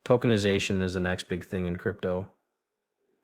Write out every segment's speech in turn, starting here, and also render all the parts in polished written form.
Tokenization is the next big thing in crypto,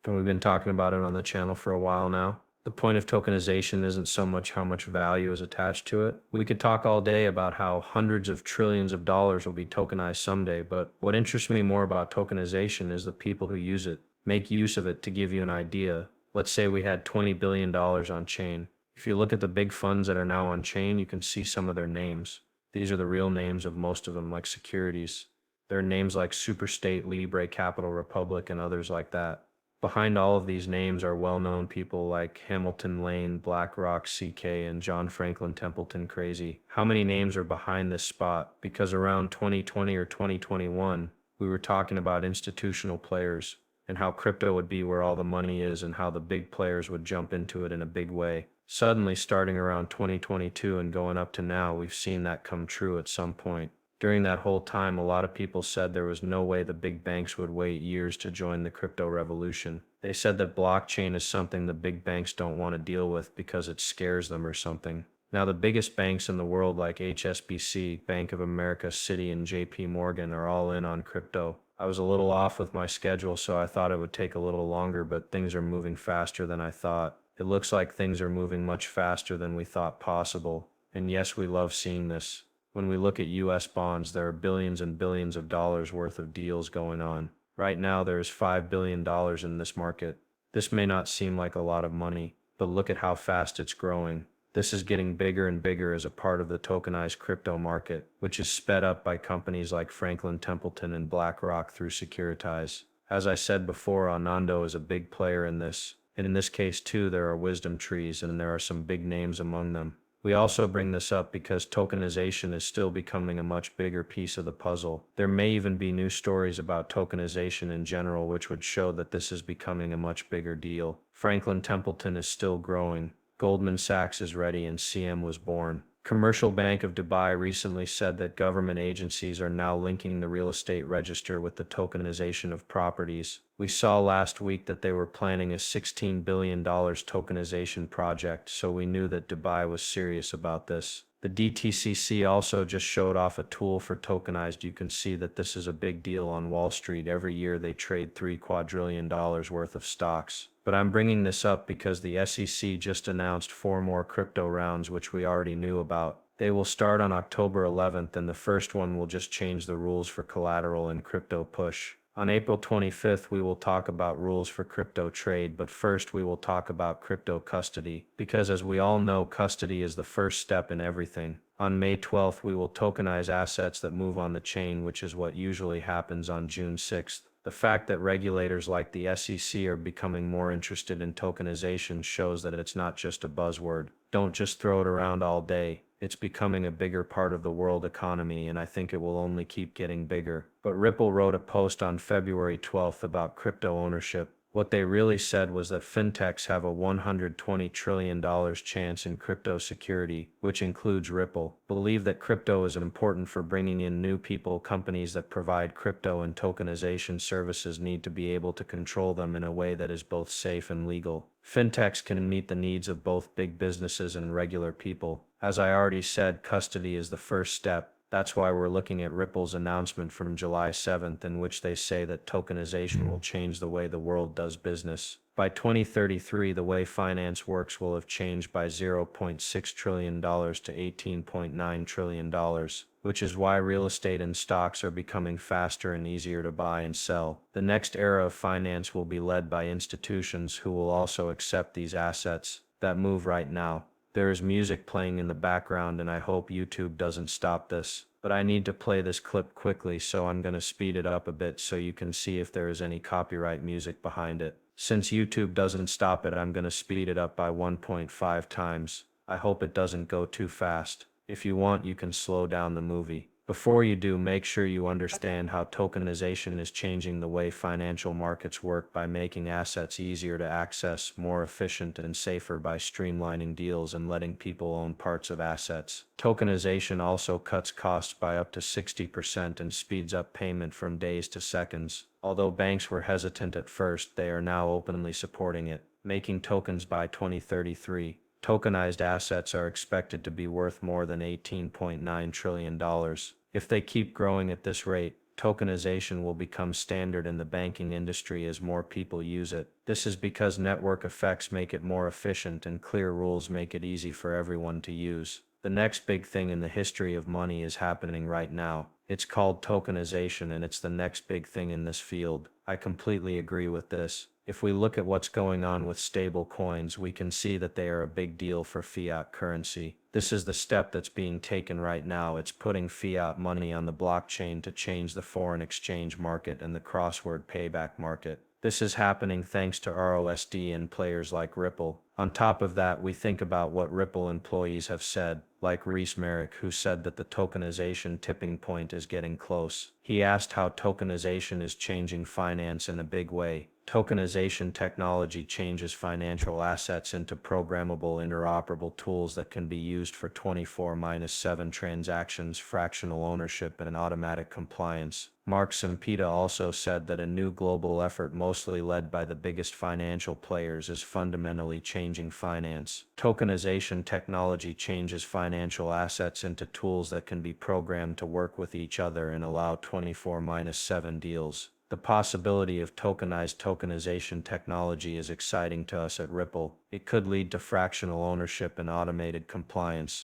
and we've been talking about it on the channel for a while now. The point of tokenization isn't so much how much value is attached to it. We could talk all day about how hundreds of trillions of dollars will be tokenized someday, but what interests me more about tokenization is the people who use it. Make use of it. To give you an idea, let's say we had $20 billion on chain. If you look at the big funds that are now on chain, you can see some of their names. These are the real names of most of them, like securities. There are names like Superstate, Libre, Capital Republic, and others like that. Behind all of these names are well-known people like Hamilton Lane, BlackRock, CK, and John Franklin Templeton. Crazy. How many names are behind this spot? Because around 2020 or 2021, we were talking about institutional players and how crypto would be where all the money is and how the big players would jump into it in a big way. Suddenly, starting around 2022 and going up to now, we've seen that come true at some point. During that whole time, a lot of people said there was no way the big banks would wait years to join the crypto revolution. They said that blockchain is something the big banks don't want to deal with because it scares them or something. Now, the biggest banks in the world like HSBC, Bank of America, Citi, and JP Morgan are all in on crypto. I was a little off with my schedule, so I thought it would take a little longer, but things are moving faster than I thought. It looks like things are moving much faster than we thought possible. And yes, we love seeing this. When we look at US bonds, there are billions and billions of dollars worth of deals going on. Right now, there is $5 billion in this market. This may not seem like a lot of money, but look at how fast it's growing. This is getting bigger and bigger as a part of the tokenized crypto market, which is sped up by companies like Franklin Templeton and BlackRock through Securitize. As I said before, Anando is a big player in this. And in this case too, there are wisdom trees and there are some big names among them. We also bring this up because tokenization is still becoming a much bigger piece of the puzzle. There may even be new stories about tokenization in general which would show that this is becoming a much bigger deal. Franklin Templeton is still growing. Goldman Sachs is ready and CM was born. Commercial Bank of Dubai recently said that government agencies are now linking the real estate register with the tokenization of properties. We saw last week that they were planning a $16 billion tokenization project, so we knew that Dubai was serious about this. The DTCC also just showed off a tool for tokenized. You can see that this is a big deal on Wall Street. Every year they trade $3 quadrillion worth of stocks. But I'm bringing this up because the SEC just announced 4 more crypto rounds, which we already knew about. They will start on October 11th, and the first one will just change the rules for collateral and crypto push. On April 25th, we will talk about rules for crypto trade, but first we will talk about crypto custody, because as we all know, custody is the first step in everything. On May 12th, we will tokenize assets that move on the chain, which is what usually happens on June 6th. The fact that regulators like the SEC are becoming more interested in tokenization shows that it's not just a buzzword. Don't just throw it around all day. It's becoming a bigger part of the world economy, and I think it will only keep getting bigger. But Ripple wrote a post on February 12th about crypto ownership. What they really said was that fintechs have a $120 trillion chance in crypto security, which includes Ripple. Believe that crypto is important for bringing in new people. Companies that provide crypto and tokenization services need to be able to control them in a way that is both safe and legal. Fintechs can meet the needs of both big businesses and regular people. As I already said, custody is the first step. That's why we're looking at Ripple's announcement from July 7th, in which they say that tokenization will change the way the world does business. By 2033, the way finance works will have changed by $0.6 trillion to $18.9 trillion, which is why real estate and stocks are becoming faster and easier to buy and sell. The next era of finance will be led by institutions who will also accept these assets that move right now. There is music playing in the background and I hope YouTube doesn't stop this. But I need to play this clip quickly, so I'm going to speed it up a bit so you can see if there is any copyright music behind it. Since YouTube doesn't stop it, I'm going to speed it up by 1.5 times. I hope it doesn't go too fast. If you want, you can slow down the movie. Before you do, make sure you understand how tokenization is changing the way financial markets work by making assets easier to access, more efficient and safer by streamlining deals and letting people own parts of assets. Tokenization also cuts costs by up to 60% and speeds up payment from days to seconds. Although banks were hesitant at first, they are now openly supporting it. Making tokens by 2033. Tokenized assets are expected to be worth more than $18.9 trillion. If they keep growing at this rate, tokenization will become standard in the banking industry as more people use it. This is because network effects make it more efficient and clear rules make it easy for everyone to use. The next big thing in the history of money is happening right now. It's called tokenization, and it's the next big thing in this field. I completely agree with this. If we look at what's going on with stable coins, we can see that they are a big deal for fiat currency. This is the step that's being taken right now. It's putting fiat money on the blockchain to change the foreign exchange market and the cross-word payback market. This is happening thanks to ROSD and players like Ripple. On top of that, we think about what Ripple employees have said, like Reese Merrick, who said that the tokenization tipping point is getting close. He asked how tokenization is changing finance in a big way. Tokenization technology changes financial assets into programmable, interoperable tools that can be used for 24/7 transactions, fractional ownership, and automatic compliance. Mark Sempita also said that a new global effort, mostly led by the biggest financial players, is fundamentally changing finance. Tokenization technology changes financial assets into tools that can be programmed to work with each other and allow 24/7 deals. The possibility of tokenization technology is exciting to us at Ripple. It could lead to fractional ownership and automated compliance.